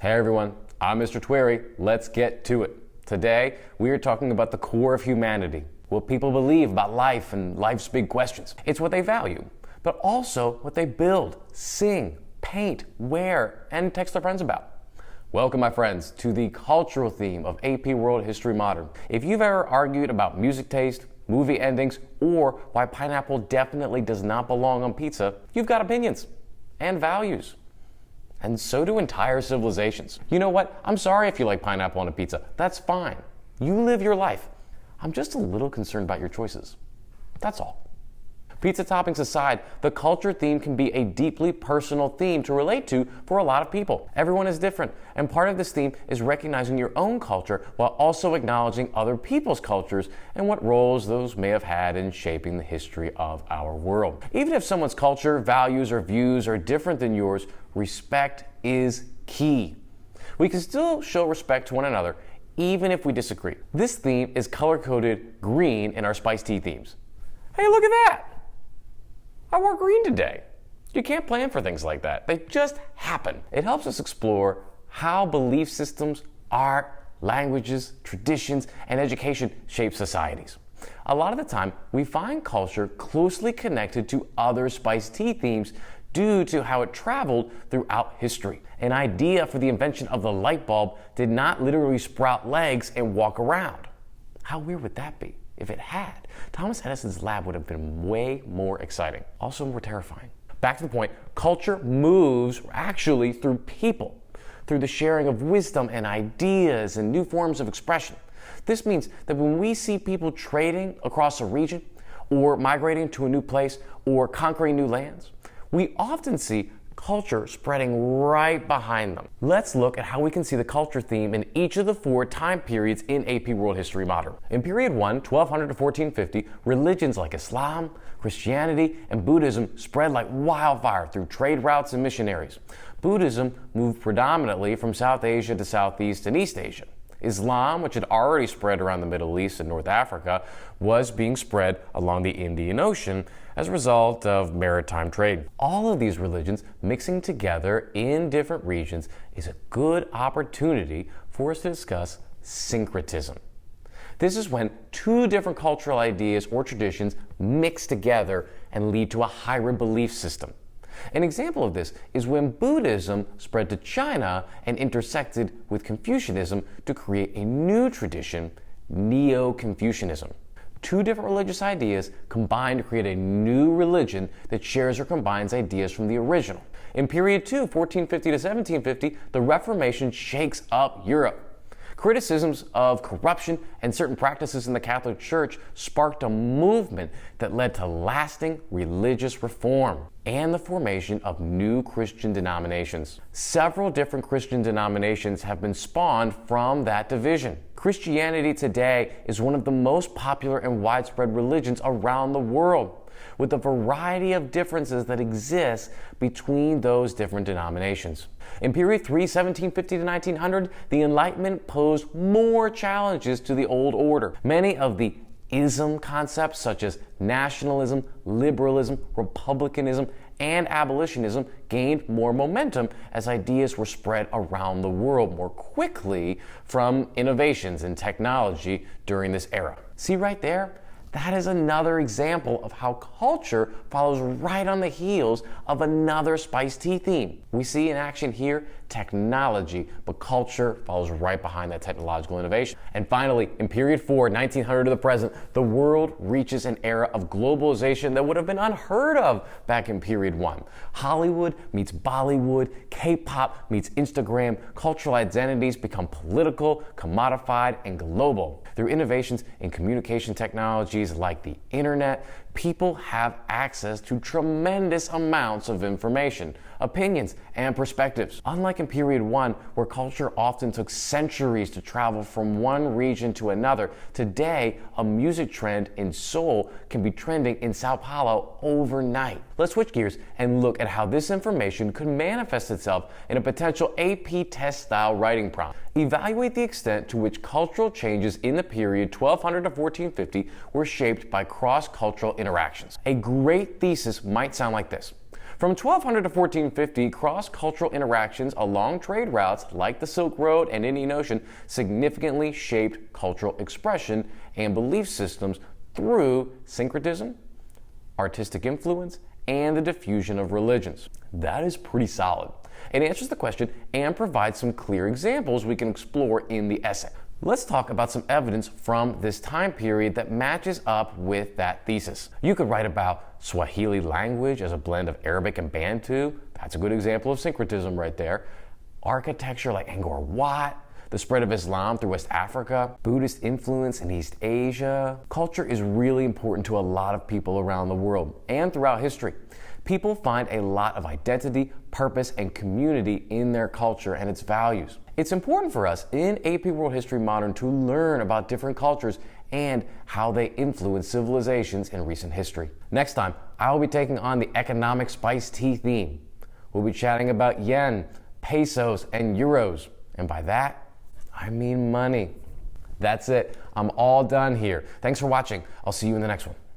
Hey everyone, I'm Mr. Twery. Let's get to it. Today, we are talking about the core of humanity, what people believe about life and life's big questions. It's what they value, but also what they build, sing, paint, wear, and text their friends about. Welcome, my friends, to the cultural theme of AP World History Modern. If you've ever argued about music taste, movie endings, or why pineapple definitely does not belong on pizza, you've got opinions and values. And so do entire civilizations. You know what? I'm sorry if you like pineapple on a pizza. That's fine. You live your life. I'm just a little concerned about your choices. That's all. Pizza toppings aside, the culture theme can be a deeply personal theme to relate to for a lot of people. Everyone is different, and part of this theme is recognizing your own culture while also acknowledging other people's cultures and what roles those may have had in shaping the history of our world. Even if someone's culture, values, or views are different than yours, respect is key. We can still show respect to one another, even if we disagree. This theme is color-coded green in our spiced tea themes. Hey, look at that! I wore green today. You can't plan for things like that. They just happen. It helps us explore how belief systems, art, languages, traditions, and education shape societies. A lot of the time, we find culture closely connected to other spiced tea themes due to how it traveled throughout history. An idea for the invention of the light bulb did not literally sprout legs and walk around. How weird would that be? If it had, Thomas Edison's lab would have been way more exciting, also more terrifying. Back to the point, culture moves actually through people, through the sharing of wisdom and ideas and new forms of expression. This means that when we see people trading across a region, or migrating to a new place, or conquering new lands, we often see culture spreading right behind them. Let's look at how we can see the culture theme in each of the four time periods in AP World History Modern. In period 1, 1200 to 1450, religions like Islam, Christianity, and Buddhism spread like wildfire through trade routes and missionaries. Buddhism moved predominantly from South Asia to Southeast and East Asia. Islam, which had already spread around the Middle East and North Africa, was being spread along the Indian Ocean as a result of maritime trade. All of these religions mixing together in different regions is a good opportunity for us to discuss syncretism. This is when two different cultural ideas or traditions mix together and lead to a hybrid belief system. An example of this is when Buddhism spread to China and intersected with Confucianism to create a new tradition, neo-confucanism. Two different religious ideas combine to create a new religion that shares or combines ideas from the original. In period 2, 1450 to 1750, the Reformation shakes up Europe. Criticisms of corruption and certain practices in the Catholic Church sparked a movement that led to lasting religious reform and the formation of new Christian denominations. Several different Christian denominations have been spawned from that division. Christianity today is one of the most popular and widespread religions around the world, with a variety of differences that exist between those different denominations. In period 3, 1750 to 1900, the Enlightenment posed more challenges to the old order. Many of the ism concepts such as nationalism, liberalism, republicanism, and abolitionism gained more momentum as ideas were spread around the world more quickly from innovations in technology during this era. See right there? That is another example of how culture follows right on the heels of another spiced tea theme. We see in action here technology, but culture follows right behind that technological innovation. And finally, in period 4, 1900 to the present, the world reaches an era of globalization that would have been unheard of back in period 1. Hollywood meets Bollywood, K-pop meets Instagram, cultural identities become political, commodified, and global. Through innovations in communication technologies like the internet, people have access to tremendous amounts of information, opinions, and perspectives. Unlike in period 1, where culture often took centuries to travel from one region to another, today a music trend in Seoul can be trending in Sao Paulo overnight. Let's switch gears and look at how this information could manifest itself in a potential AP test style writing prompt. Evaluate the extent to which cultural changes in the period 1200 to 1450 were shaped by cross-cultural interactions. A great thesis might sound like this. From 1200 to 1450, cross-cultural interactions along trade routes like the Silk Road and Indian Ocean significantly shaped cultural expression and belief systems through syncretism, artistic influence, and the diffusion of religions. That is pretty solid. It answers the question and provides some clear examples we can explore in the essay. Let's talk about some evidence from this time period that matches up with that thesis. You could write about Swahili language as a blend of Arabic and Bantu. That's a good example of syncretism right there. Architecture like Angkor Wat, the spread of Islam through West Africa, Buddhist influence in East Asia. Culture is really important to a lot of people around the world and throughout history. People find a lot of identity, purpose, and community in their culture and its values. It's important for us in AP World History Modern to learn about different cultures and how they influence civilizations in recent history. Next time, I will be taking on the economic spice tea theme. We'll be chatting about yen, pesos, and euros. And by that, I mean money. That's it. I'm all done here. Thanks for watching. I'll see you in the next one.